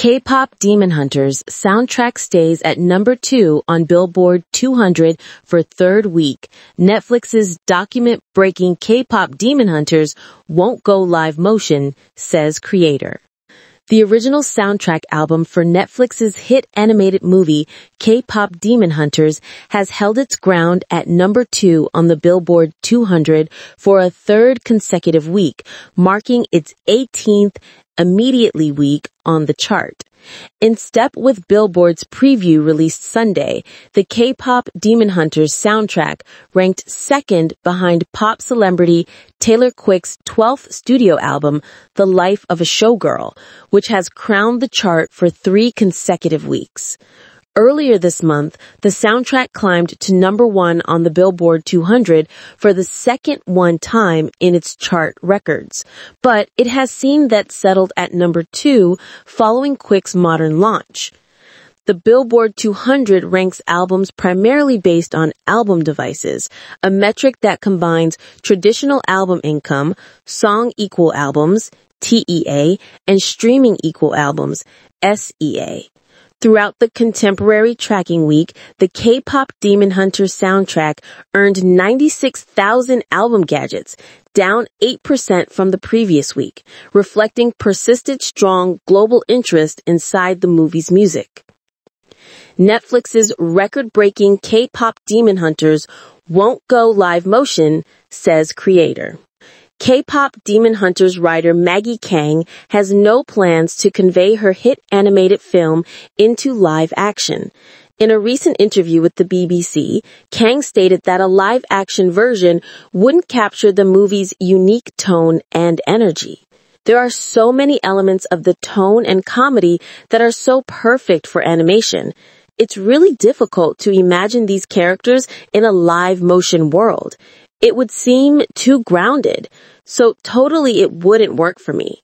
K-Pop Demon Hunters soundtrack stays at number 2 on Billboard 200 for third week. Netflix's document-breaking K-Pop Demon Hunters won't go live motion, says creator. The original soundtrack album for Netflix's hit animated movie K-Pop Demon Hunters has held its ground at number 2 on the Billboard 200 for a third consecutive week, marking its 18th immediately week on the chart. In step with Billboard's preview released Sunday, the K-Pop Demon Hunters soundtrack ranked second behind pop celebrity Taylor Quick's 12th studio album, The Life of a Showgirl, which has crowned the chart for 3 consecutive weeks. Earlier this month, the soundtrack climbed to number 1 on the Billboard 200 for the second time in its chart records, but it has seen that settled at number 2 following Quick's modern launch. The Billboard 200 ranks albums primarily based on album devices, a metric that combines traditional album income, song equal albums, TEA, and streaming equal albums, SEA. Throughout the contemporary tracking week, the K-Pop Demon Hunters soundtrack earned 96,000 album gadgets, down 8% from the previous week, reflecting persistent strong global interest inside the movie's music. Netflix's record-breaking K-Pop Demon Hunters won't go live motion, says creator. K-Pop Demon Hunters writer Maggie Kang has no plans to convey her hit animated film into live action. In a recent interview with the BBC, Kang stated that a live-action version wouldn't capture the movie's unique tone and energy. There are so many elements of the tone and comedy that are so perfect for animation. It's really difficult to imagine these characters in a live motion world. It would seem too grounded, so totally it wouldn't work for me.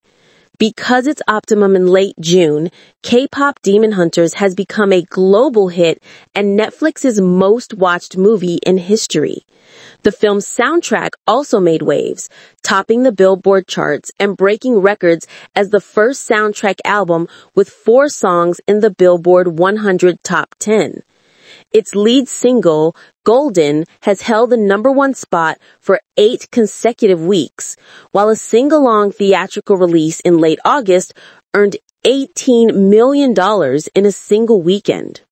Because it's optimum in late June, K-Pop Demon Hunters has become a global hit and Netflix's most watched movie in history. The film's soundtrack also made waves, topping the Billboard charts and breaking records as the first soundtrack album with 4 songs in the Billboard 100 Top 10. Its lead single, Golden, has held the number 1 spot for 8 consecutive weeks, while a sing-along theatrical release in late August earned $18 million in a single weekend.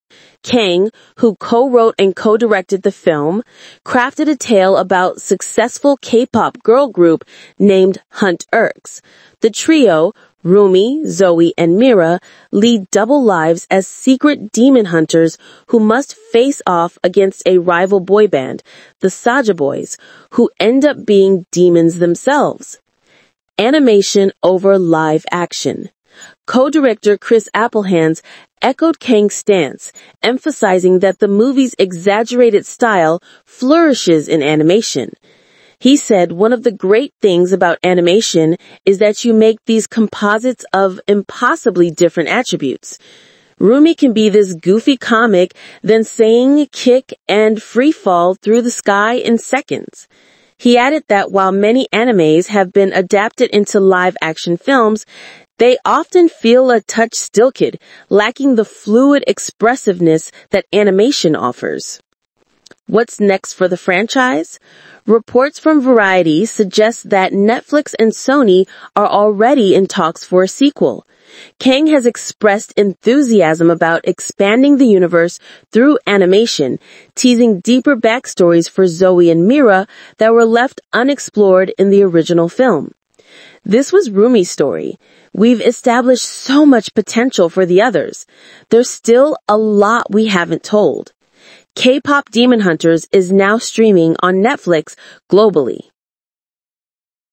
Kang, who co-wrote and co-directed the film, crafted a tale about successful K-pop girl group named Hunters. The trio, Rumi, Zoe, and Mira, lead double lives as secret demon hunters who must face off against a rival boy band, the Saja Boys, who end up being demons themselves. Animation over live action. Co-director Chris Applehands echoed Kang's stance, emphasizing that the movie's exaggerated style flourishes in animation. He said one of the great things about animation is that you make these composites of impossibly different attributes. Rumi can be this goofy comic, then sing, kick, and free fall through the sky in seconds. He added that while many animes have been adapted into live-action films, they often feel a touch stilted, lacking the fluid expressiveness that animation offers. What's next for the franchise? Reports from Variety suggest that Netflix and Sony are already in talks for a sequel. Kang has expressed enthusiasm about expanding the universe through animation, teasing deeper backstories for Zoe and Mira that were left unexplored in the original film. This was Rumi's story. We've established so much potential for the others. There's still a lot we haven't told. K-Pop Demon Hunters is now streaming on Netflix globally.